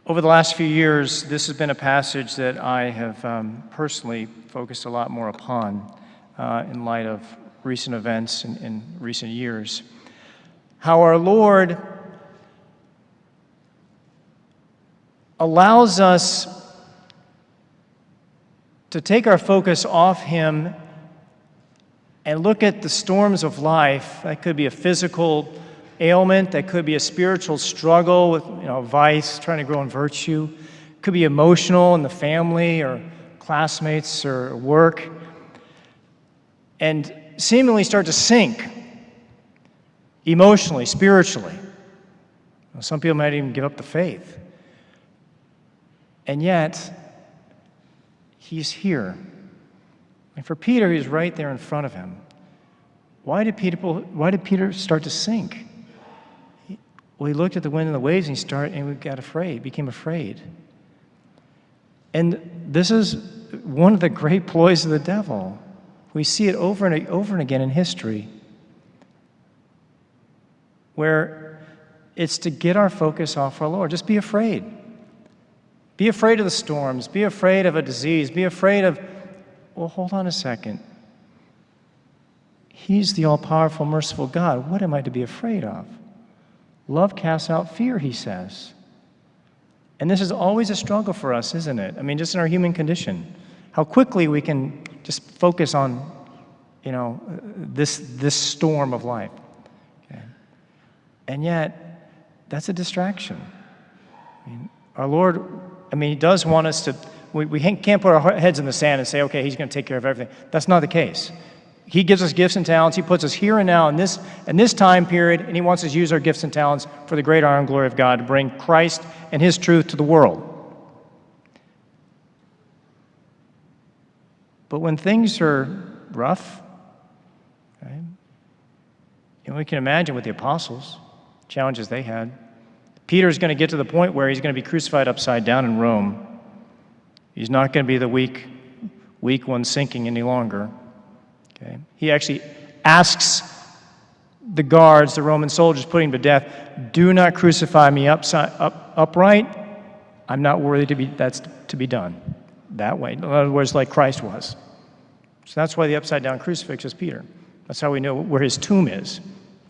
Over the last few years, this has been a passage that I have personally focused a lot more upon in light of recent events in recent years. How our Lord allows us to take our focus off Him and look at the storms of life. That could be a physical ailment, that could be a spiritual struggle with vice, trying to grow in virtue. It could be emotional in the family or classmates or work. And seemingly start to sink emotionally, spiritually. Some people might even give up the faith. And yet, He's here. And for Peter, He's right there in front of him. Why did Peter start to sink? Well, he looked at the wind and the waves and he got afraid, became afraid. And this is one of the great ploys of the devil. We see it over and again in history, where it's to get our focus off our Lord. Just be afraid. Be afraid of the storms. Be afraid of a disease. Be afraid of, well, hold on a second. He's the all-powerful, merciful God. What am I to be afraid of? Love casts out fear, He says. And this is always a struggle for us, isn't it? I mean, just in our human condition. How quickly we can just focus on, this storm of life. Okay? And yet, that's a distraction. I mean, our Lord, He does want us to, we can't put our heads in the sand and say, okay, He's going to take care of everything. That's not the case. He gives us gifts and talents. He puts us here and now in this time period, and He wants us to use our gifts and talents for the great honor and glory of God to bring Christ and His truth to the world. But when things are rough, right, we can imagine with the apostles, challenges they had. Peter's going to get to the point where he's going to be crucified upside down in Rome. He's not going to be the weak one sinking any longer. Okay? He actually asks the guards, the Roman soldiers putting him to death, do not crucify me upright. I'm not worthy that's to be done that way. In other words, like Christ was. So that's why the upside down crucifix is Peter. That's how we know where his tomb is,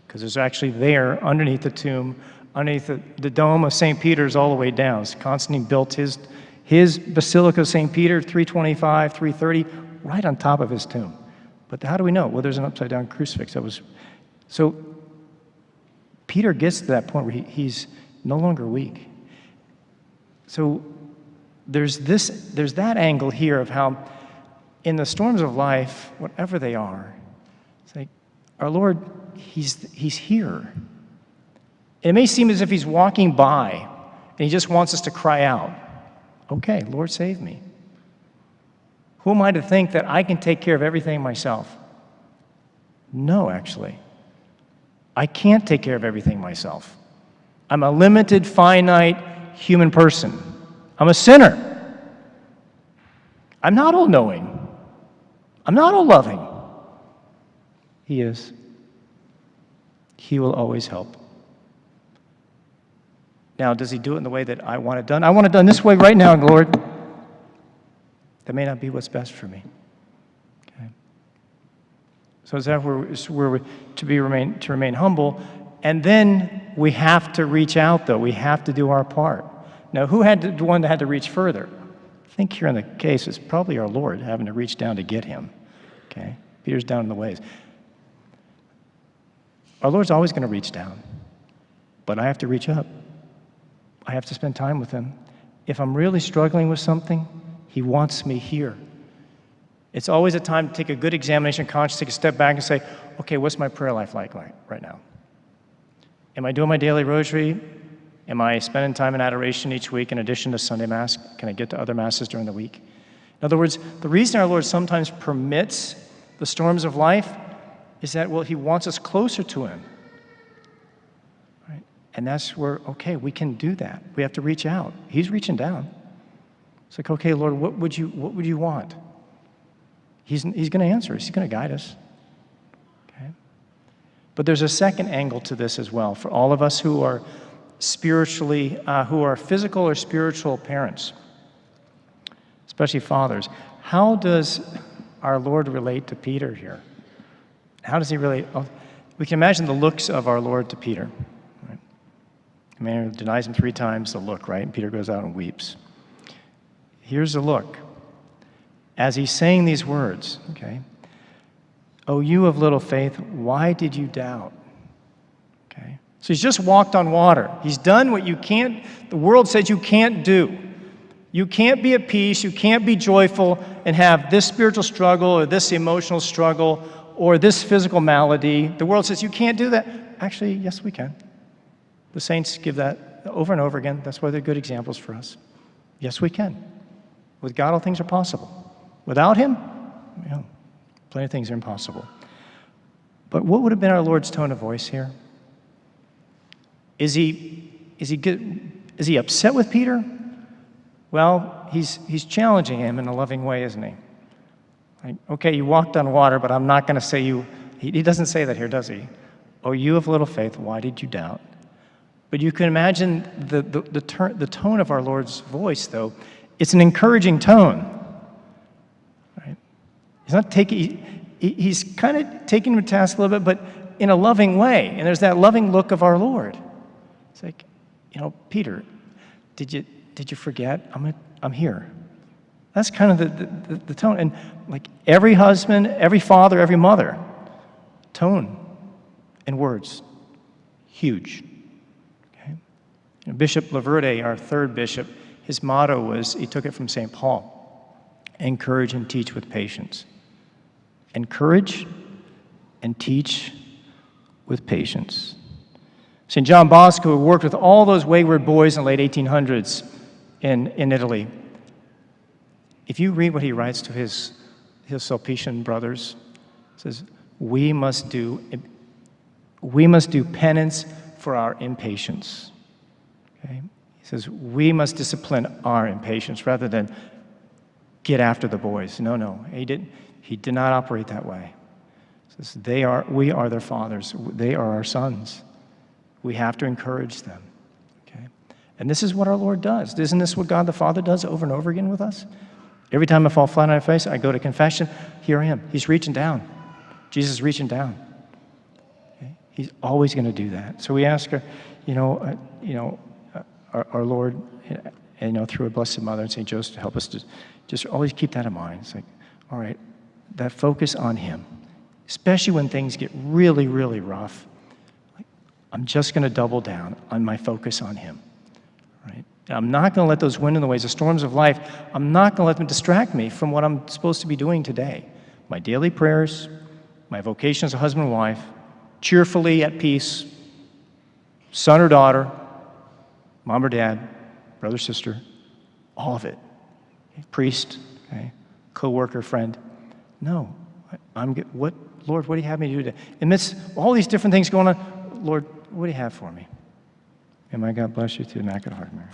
because it's actually there underneath the tomb, underneath the dome of St. Peter's all the way down. So Constantine built his Basilica of St. Peter, 325, 330, right on top of his tomb. But how do we know? Well, there's an upside-down crucifix. So Peter gets to that point where he's no longer weak. So there's that angle here of how in the storms of life, whatever they are, it's like our Lord, He's here. And it may seem as if He's walking by and He just wants us to cry out, okay, Lord, save me. Who am I to think that I can take care of everything myself? No, actually. I can't take care of everything myself. I'm a limited, finite human person. I'm a sinner. I'm not all-knowing. I'm not all-loving. He is. He will always help. Now, does He do it in the way that I want it done? I want it done this way right now, Lord. That may not be what's best for me. Okay. So is that where we're to remain humble? And then we have to reach out, though. We have to do our part. Now, who had the one that had to reach further? I think here in the case, it's probably our Lord having to reach down to get him. Okay? Peter's down in the waves. Our Lord's always going to reach down. But I have to reach up. I have to spend time with Him. If I'm really struggling with something, He wants me here. It's always a time to take a good examination of conscience, take a step back and say, okay, what's my prayer life like right now? Am I doing my daily rosary? Am I spending time in adoration each week in addition to Sunday Mass? Can I get to other Masses during the week? In other words, the reason our Lord sometimes permits the storms of life is that, well, He wants us closer to Him. Right? And that's where, okay, we can do that. We have to reach out. He's reaching down. It's like, okay, Lord, what would you want? He's going to answer us. He's going to guide us. Okay? But there's a second angle to this as well. For all of us who are spiritually, who are physical or spiritual parents, especially fathers. How does our Lord relate to Peter here? How does he relate? Oh, we can imagine the looks of our Lord to Peter. Right? The man who denies him 3 times, the look, right? And Peter goes out and weeps. Here's the look. As he's saying these words, okay, "Oh, you of little faith, why did you doubt?" Okay, so he's just walked on water. He's done what the world says you can't do. You can't be at peace, you can't be joyful and have this spiritual struggle or this emotional struggle or this physical malady. The world says you can't do that. Actually, yes, we can. The saints give that over and over again. That's why they're good examples for us. Yes, we can. With God, all things are possible. Without him, plenty of things are impossible. But what would have been our Lord's tone of voice here? Is he upset with Peter? Well, he's challenging him in a loving way, isn't he? Like, okay, you walked on water, but I'm not going to say you. He doesn't say that here, does he? "Oh, you of little faith, why did you doubt?" But you can imagine the tone of our Lord's voice, though. It's an encouraging tone. Right? He's not taking. He's kind of taking him to task a little bit, but in a loving way. And there's that loving look of our Lord. It's like, Peter, did you forget? I'm here. That's kind of the tone. And like every husband, every father, every mother, tone and words, huge. Okay? Bishop Laverde, our 3rd bishop, his motto was, he took it from St. Paul, encourage and teach with patience. Encourage and teach with patience. St. John Bosco, who worked with all those wayward boys in the late 1800s in Italy, if you read what he writes to his Sulpician brothers, it says, we must do penance for our impatience. Okay? He says, we must discipline our impatience rather than get after the boys. No, he did not operate that way. He says, we are their fathers. They are our sons. We have to encourage them. Okay? And this is what our Lord does. Isn't this what God the Father does over and over again with us? Every time I fall flat on my face, I go to confession. Here I am. He's reaching down. Jesus is reaching down. Okay? He's always going to do that. So we ask her, our Lord, through our Blessed Mother and St. Joseph, to help us to just always keep that in mind. It's like, all right, that focus on him, especially when things get really, really rough. Like, I'm just going to double down on my focus on him. Right? I'm not going to let those wind and the waves, the storms of life, I'm not going to let them distract me from what I'm supposed to be doing today. My daily prayers, my vocation as a husband and wife, cheerfully at peace, son or daughter, mom or dad, brother, sister, all of it. Okay? Priest, okay? Co-worker, friend. No, Lord, what do you have me to do today? Amidst all these different things going on, Lord, what do you have for me? And may God bless you through the Immaculate Heart of Mary.